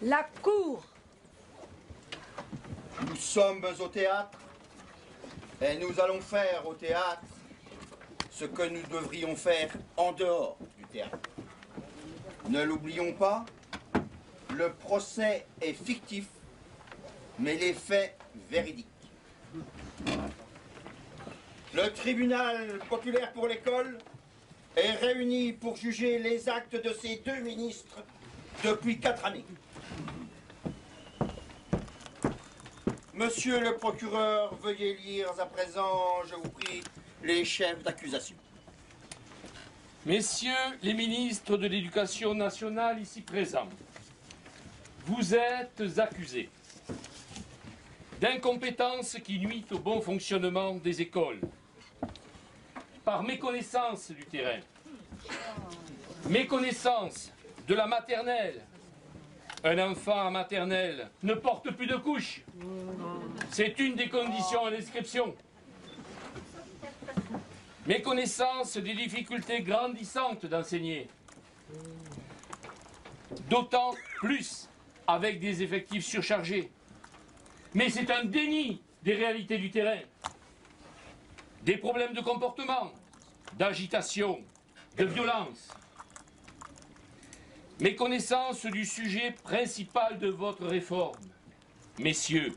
La cour. Nous sommes au théâtre et nous allons faire au théâtre ce que nous devrions faire en dehors du théâtre. Ne l'oublions pas, le procès est fictif, mais les faits véridiques. Le tribunal populaire pour l'école est réuni pour juger les actes de ces deux ministres depuis 4 années. Monsieur le procureur, veuillez lire à présent, je vous prie, les chefs d'accusation. Messieurs les ministres de l'Éducation nationale ici présents, vous êtes accusés d'incompétence qui nuit au bon fonctionnement des écoles, par méconnaissance du terrain, méconnaissance de la maternelle. Un enfant en maternelle ne porte plus de couche. C'est une des conditions à l'inscription. Méconnaissance des difficultés grandissantes d'enseigner. D'autant plus avec des effectifs surchargés. Mais c'est un déni des réalités du terrain. Des problèmes de comportement, d'agitation, de violence. Méconnaissance du sujet principal de votre réforme. Messieurs,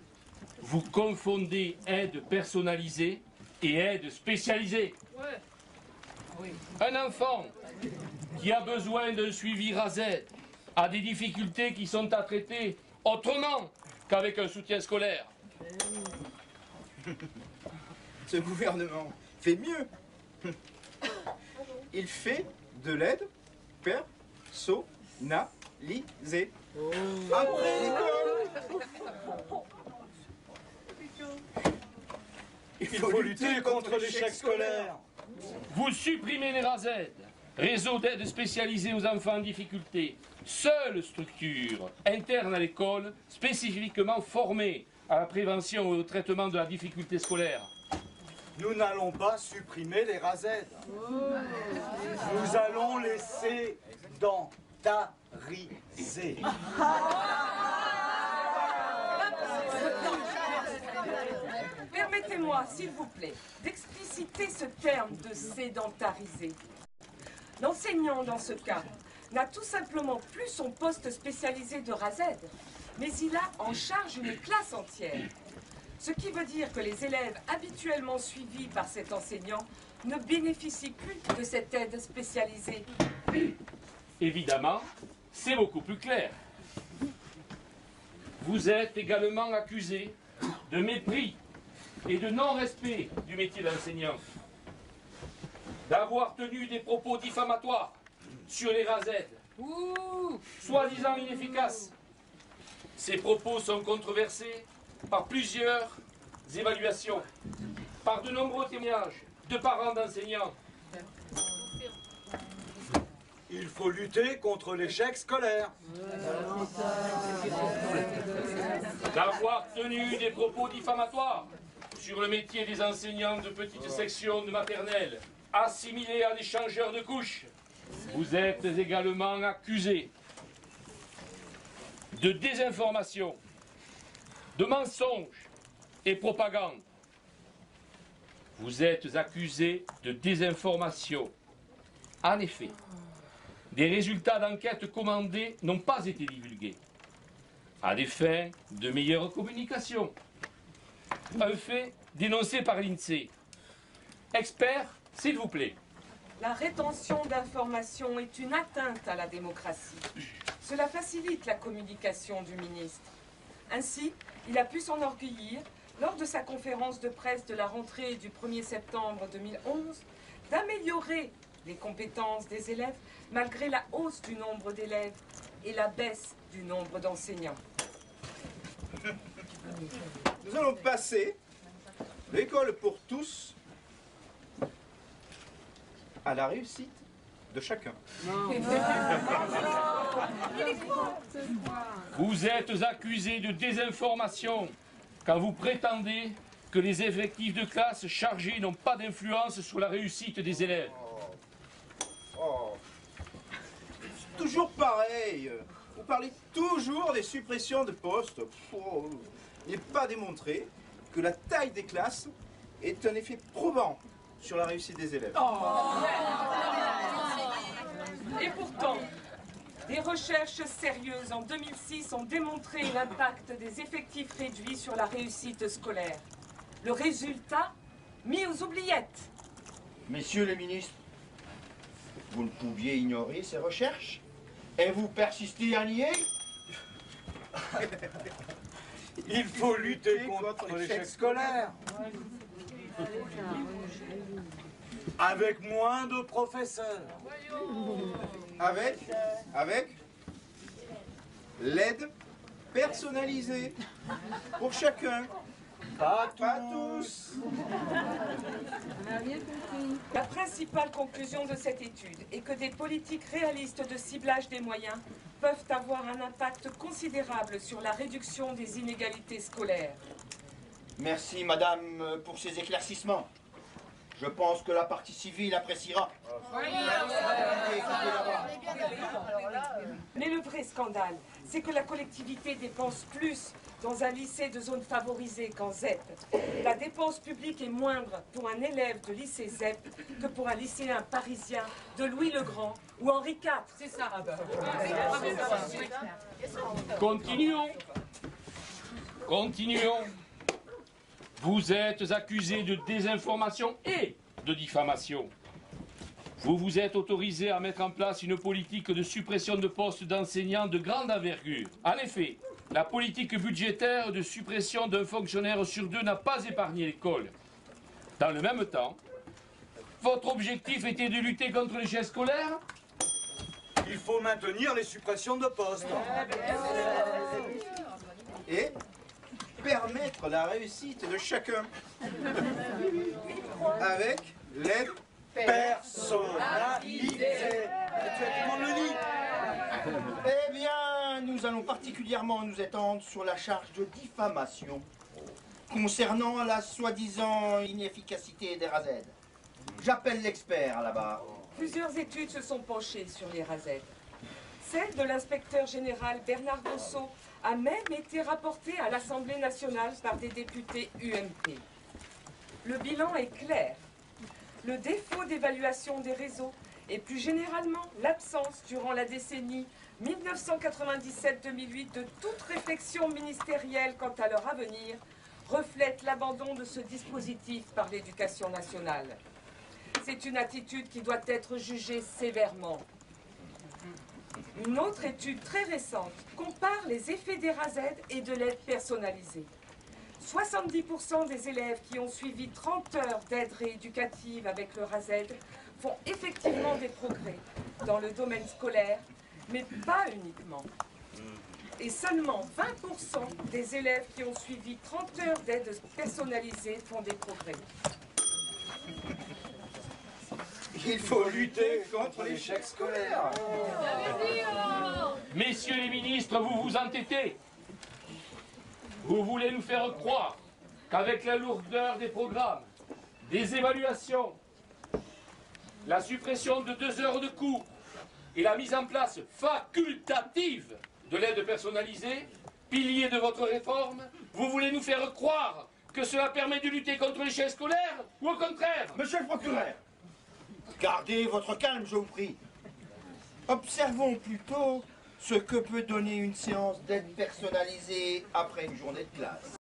vous confondez aide personnalisée et aide spécialisée. Un enfant qui a besoin d'un suivi RASED a des difficultés qui sont à traiter autrement qu'avec un soutien scolaire. Ce gouvernement fait mieux. Il fait de l'aide personnalisée. Après l'école, il faut lutter contre l'échec scolaire. Vous supprimez les RASED, réseau d'aide spécialisée aux enfants en difficulté, seule structure interne à l'école spécifiquement formée à la prévention et au traitement de la difficulté scolaire. Nous n'allons pas supprimer les RASED. Nous allons les sédentariser. Permettez-moi, s'il vous plaît, d'expliciter ce terme de sédentariser. L'enseignant, dans ce cas, n'a tout simplement plus son poste spécialisé de RASED, mais il a en charge une classe entière. Ce qui veut dire que les élèves habituellement suivis par cet enseignant ne bénéficient plus de cette aide spécialisée. Évidemment, c'est beaucoup plus clair. Vous êtes également accusé de mépris et de non-respect du métier d'enseignant, d'avoir tenu des propos diffamatoires sur les RASED, soi-disant inefficaces. Ces propos sont controversés par plusieurs évaluations, par de nombreux témoignages de parents d'enseignants. Il faut lutter contre l'échec scolaire. D'avoir tenu des propos diffamatoires sur le métier des enseignants de petite section de maternelle, assimilés à des changeurs de couches. Vous êtes également accusés de désinformation, de mensonges et propagande. Vous êtes accusés de désinformation. En effet, des résultats d'enquête commandés n'ont pas été divulgués à des fins de meilleure communication. Un fait dénoncé par l'INSEE. Experts, s'il vous plaît. La rétention d'informations est une atteinte à la démocratie. Cela facilite la communication du ministre. Ainsi, il a pu s'enorgueillir, lors de sa conférence de presse de la rentrée du 1er septembre 2011, d'améliorer les compétences des élèves malgré la hausse du nombre d'élèves et la baisse du nombre d'enseignants. nous allons passer l'école pour tous à la réussite de chacun. Vous êtes accusés de désinformation quand vous prétendez que les effectifs de classe chargés n'ont pas d'influence sur la réussite des élèves. Oh. Toujours pareil. Vous parlez toujours des suppressions de postes. Oh, il n'est pas démontré que la taille des classes est un effet probant sur la réussite des élèves. Et pourtant, des recherches sérieuses en 2006 ont démontré l'impact des effectifs réduits sur la réussite scolaire. Le résultat, mis aux oubliettes. Messieurs les ministres, vous ne pouviez ignorer ces recherches et vous persistez à nier? Il faut lutter contre l'échec scolaire. Avec moins de professeurs. Avec l'aide personnalisée pour chacun. Pas Pas tous. tous. La principale conclusion de cette étude est que des politiques réalistes de ciblage des moyens peuvent avoir un impact considérable sur la réduction des inégalités scolaires. Merci, madame, pour ces éclaircissements. Je pense que la partie civile appréciera. Mais le vrai scandale, c'est que la collectivité dépense plus dans un lycée de zone favorisée qu'en ZEP. La dépense publique est moindre pour un élève de lycée ZEP que pour un lycéen parisien de Louis-le-Grand ou Henri IV. C'est ça. Continuons. Continuons. Vous êtes accusé de désinformation et de diffamation. Vous vous êtes autorisé à mettre en place une politique de suppression de postes d'enseignants de grande envergure. En effet, la politique budgétaire de suppression d'un fonctionnaire sur deux n'a pas épargné l'école. Dans le même temps, votre objectif était de lutter contre l'échec scolaire. Il faut maintenir les suppressions de postes. Et permettre la réussite de chacun. Avec l'aide Personnalisé. Tout le monde le dit. Eh bien, nous allons particulièrement nous étendre sur la charge de diffamation concernant la soi-disant inefficacité des RASED. J'appelle l'expert à la barre. Plusieurs études se sont penchées sur les RASED. Celle de l'inspecteur général Bernard Rousseau a même été rapportée à l'Assemblée nationale par des députés UMP. Le bilan est clair. Le défaut d'évaluation des réseaux et plus généralement l'absence durant la décennie 1997-2008 de toute réflexion ministérielle quant à leur avenir reflète l'abandon de ce dispositif par l'éducation nationale. C'est une attitude qui doit être jugée sévèrement. Une autre étude très récente compare les effets des RASED et de l'aide personnalisée. 70% des élèves qui ont suivi 30 heures d'aide rééducative avec le RASED font effectivement des progrès dans le domaine scolaire, mais pas uniquement. Et seulement 20% des élèves qui ont suivi 30 heures d'aide personnalisée font des progrès. Il faut lutter contre l'échec scolaire. Messieurs les ministres, vous vous entêtez. Vous voulez nous faire croire qu'avec la lourdeur des programmes, des évaluations, la suppression de 2 heures de cours et la mise en place facultative de l'aide personnalisée, pilier de votre réforme, vous voulez nous faire croire que cela permet de lutter contre l'échec scolaire ou au contraire? Monsieur le procureur, gardez votre calme, je vous prie. Observons plutôt ce que peut donner une séance d'aide personnalisée après une journée de classe.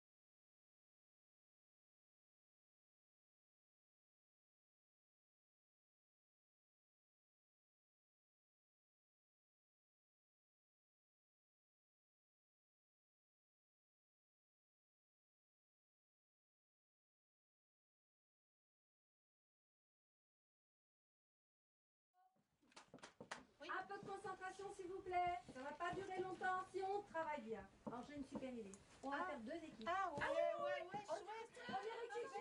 Un peu de concentration s'il vous plaît, ça va pas durer longtemps si on travaille bien. Alors j'ai une super idée, on va faire 2 équipes. Ah ouais, chouette. Première équipe,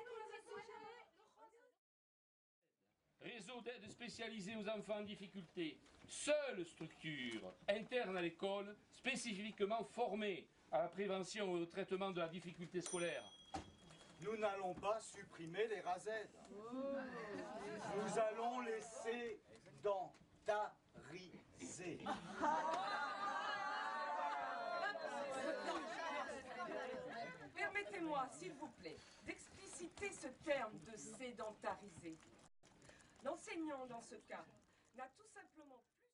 Réseau d'aide spécialisée aux enfants en difficulté. Seule structure interne à l'école spécifiquement formée à la prévention et au traitement de la difficulté scolaire. Nous n'allons pas supprimer les RASED. Nous allons les sédentariser. Permettez-moi, s'il vous plaît, d'expliciter ce terme de sédentariser. L'enseignant, dans ce cas, n'a tout simplement